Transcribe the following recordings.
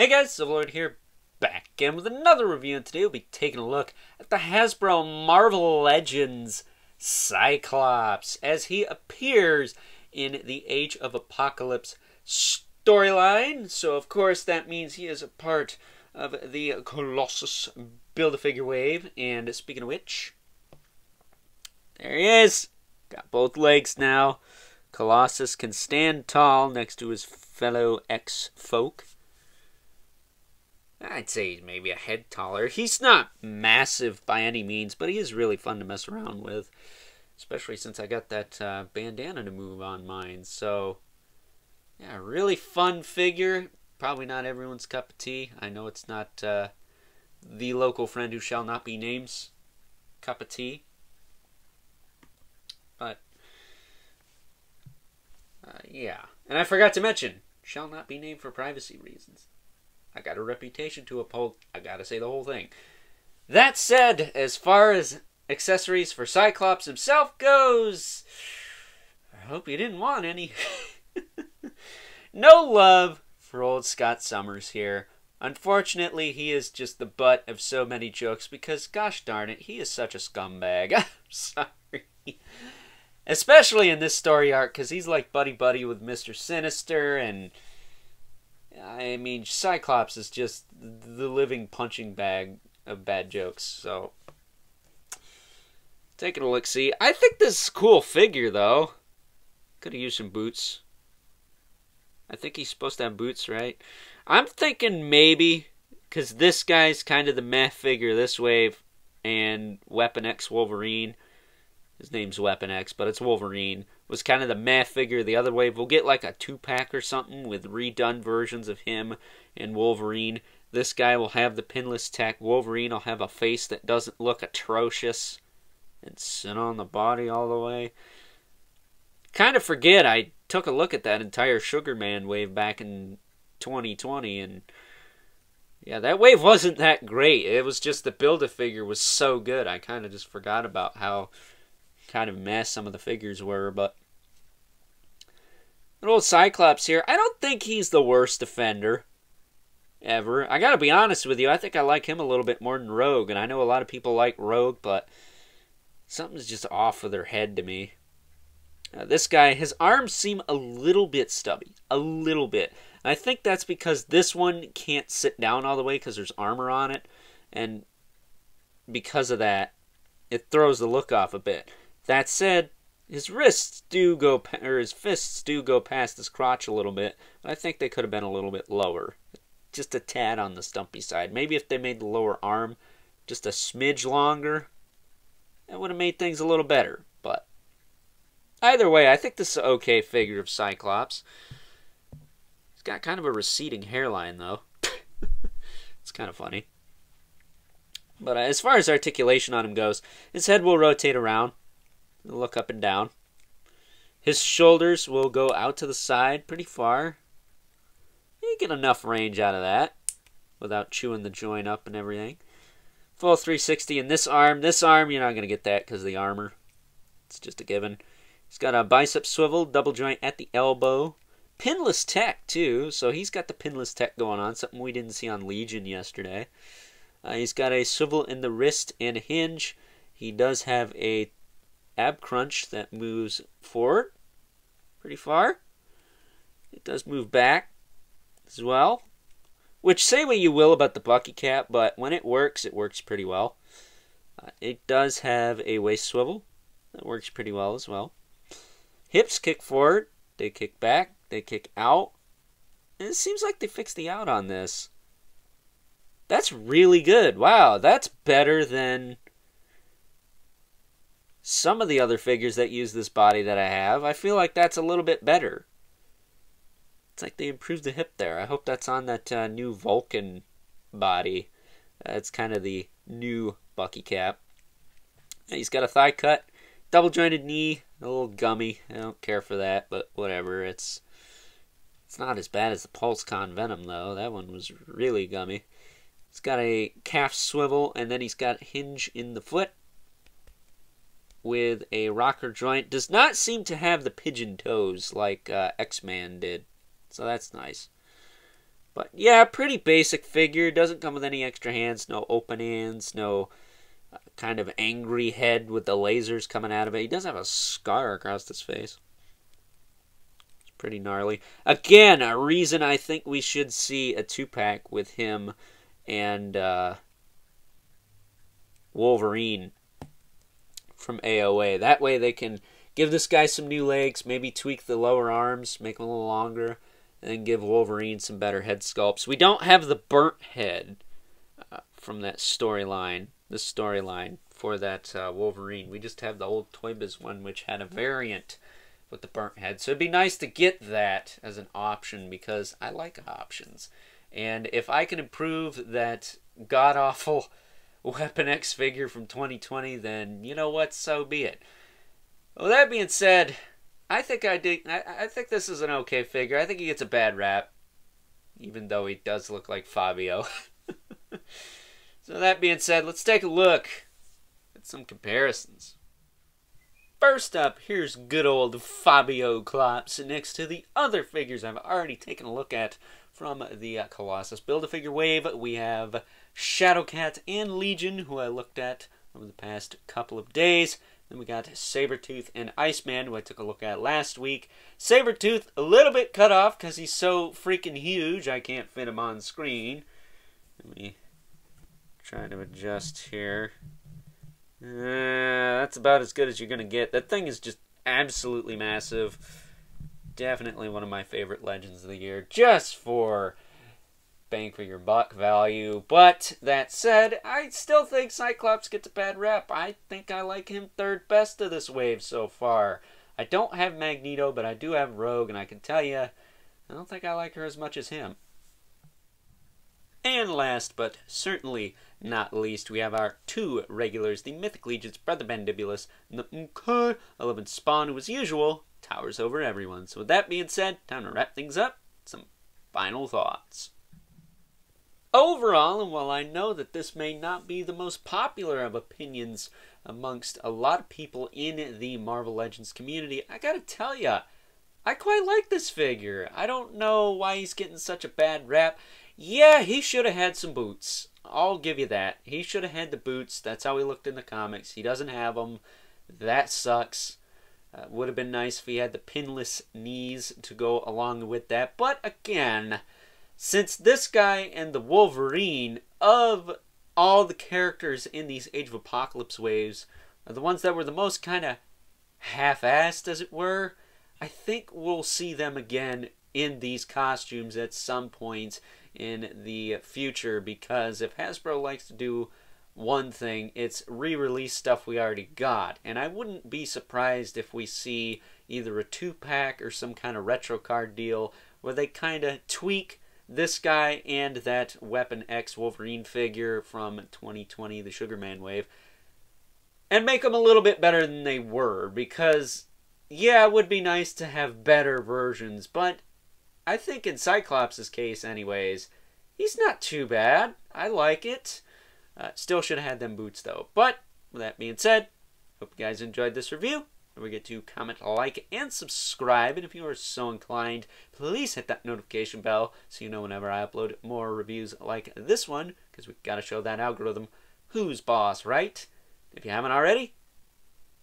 Hey guys, Swivel here, back again with another review, and today we'll be taking a look at the Hasbro Marvel Legends Cyclops as he appears in the Age of Apocalypse storyline. So of course that means he is a part of the Colossus Build-A-Figure wave, and speaking of which, there he is! Got both legs now. Colossus can stand tall next to his fellow X-folk. I'd say he's maybe a head taller. He's not massive by any means, but he is really fun to mess around with. Especially since I got that bandana to move on mine. So, yeah, really fun figure. Probably not everyone's cup of tea. I know it's not the local friend who shall not be named cup of tea. But, yeah. And I forgot to mention, shall not be named for privacy reasons. I got a reputation to uphold. I gotta say the whole thing. That said, as far as accessories for Cyclops himself goes, I hope you didn't want any. No love for old Scott Summers here. Unfortunately, he is just the butt of so many jokes because, gosh darn it, he is such a scumbag. I'm sorry. Especially in this story arc, because he's like buddy-buddy with Mr. Sinister, and I mean, Cyclops is just the living punching bag of bad jokes. So, taking a look-see. I think this is a cool figure, though. Could have used some boots. I think he's supposed to have boots, right? I'm thinking maybe, because this guy's kind of the meh figure this wave, and Weapon X Wolverine, his name's Weapon X, but it's Wolverine, was kind of the meh figure the other wave. We'll get like a 2-pack or something with redone versions of him and Wolverine. This guy will have the pinless tech. Wolverine will have a face that doesn't look atrocious and sit on the body all the way. Kind of forget I took a look at that entire Sugar Man wave back in 2020, and yeah, that wave wasn't that great. It was just the Build-A-Figure was so good. I kind of just forgot about how kind of mess some of the figures were. But an old Cyclops here, I don't think he's the worst defender ever. I gotta be honest with you, I think I like him a little bit more than Rogue, and I know a lot of people like Rogue, but something's just off with their head to me. This guy, his arms seem a little bit stubby. A little bit. And I think that's because this one can't sit down all the way because there's armor on it. And because of that, it throws the look off a bit. That said, his wrists do go, or his fists do go past his crotch a little bit. But I think they could have been a little bit lower. Just a tad on the stumpy side. Maybe if they made the lower arm just a smidge longer, that would have made things a little better. But either way, I think this is an okay figure of Cyclops. He's got kind of a receding hairline, though. It's kind of funny. But as far as articulation on him goes, his head will rotate around. He'll look up and down. His shoulders will go out to the side pretty far. You get enough range out of that without chewing the joint up and everything. Full 360 in this arm. This arm, you're not going to get that because of the armor. It's just a given. He's got a bicep swivel, double joint at the elbow. Pinless tech, too. So he's got the pinless tech going on, something we didn't see on Legion yesterday. He's got a swivel in the wrist and a hinge. He does have a ab crunch that moves forward pretty far. It does move back as well. Which, say what you will about the Bucky cap, but when it works pretty well. It does have a waist swivel. That works pretty well as well. Hips kick forward. They kick back. They kick out. And it seems like they fixed the out on this. That's really good. Wow, that's better than some of the other figures that use this body that I have. I feel like that's a little bit better. It's like they improved the hip there. I hope that's on that new Vulcan body. It's kind of the new Bucky cap. He's got a thigh cut, double jointed knee, a little gummy. I don't care for that, but whatever. It's not as bad as the PulseCon Venom, though. That one was really gummy. He's got a calf swivel, and then he's got a hinge in the foot with a rocker joint. Does not seem to have the pigeon toes like X-Man did, so that's nice. But yeah, pretty basic figure. Doesn't come with any extra hands, no open hands, no kind of angry head with the lasers coming out of it. He does have a scar across his face. It's pretty gnarly. Again, a reason I think we should see a 2-pack with him and Wolverine from AOA. That way they can give this guy some new legs, maybe tweak the lower arms, make them a little longer, and then give Wolverine some better head sculpts. We don't have the burnt head from that storyline, this storyline for that Wolverine. We just have the old Toy Biz one, which had a variant with the burnt head. So it'd be nice to get that as an option, because I like options. And if I can improve that god-awful Weapon X figure from 2020, then you know what, so be it. Well, that being said, I think I think this is an okay figure. I think he gets a bad rap, even though he does look like Fabio. So that being said, let's take a look at some comparisons. First up, here's good old Fabio Klops next to the other figures I've already taken a look at from the Colossus Build-A-Figure wave. We have Shadowcat and Legion, who I looked at over the past couple of days. Then we got Sabretooth and Iceman, who I took a look at last week. Sabretooth, a little bit cut off because he's so freaking huge, I can't fit him on screen. Let me try to adjust here. That's about as good as you're going to get. That thing is just absolutely massive. Definitely one of my favorite Legends of the year, just for bang for your buck value. But that said, I still think Cyclops gets a bad rep. I think I like him third best of this wave so far. I don't have Magneto, but I do have Rogue, and I can tell you, I don't think I like her as much as him. And last, but certainly not least, we have our two regulars, the Mythic Legion's Brother Bandibulus, and the MK11 Spawn, who as usual, towers over everyone. So with that being said, time to wrap things up. Some final thoughts. Overall, and while I know that this may not be the most popular of opinions amongst a lot of people in the Marvel Legends community, I gotta tell ya, I quite like this figure. I don't know why he's getting such a bad rap. Yeah, he should have had some boots. I'll give you that. He should have had the boots. That's how he looked in the comics. He doesn't have them. That sucks. Would have been nice if he had the pinless knees to go along with that. But again, since this guy and the Wolverine, of all the characters in these Age of Apocalypse waves, are the ones that were the most kind of half-assed, as it were, I think we'll see them again in these costumes at some point in the future, because if Hasbro likes to do one thing, it's re-release stuff we already got. And I wouldn't be surprised if we see either a 2-pack or some kind of retro card deal where they kind of tweak this guy and that Weapon X Wolverine figure from 2020, the Sugarman wave, and make them a little bit better than they were. Because, yeah, it would be nice to have better versions, but I think in Cyclops' case anyways, he's not too bad. I like it. Still should have had them boots though. But with that being said, hope you guys enjoyed this review. Don't forget to comment, like, and subscribe. And if you are so inclined, please hit that notification bell so you know whenever I upload more reviews like this one, because we've got to show that algorithm who's boss, right? If you haven't already,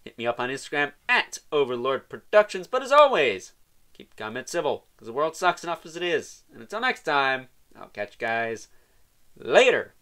hit me up on Instagram at Overlord Productions. But as always, keep the comments civil, because the world sucks enough as it is. And until next time, I'll catch you guys later.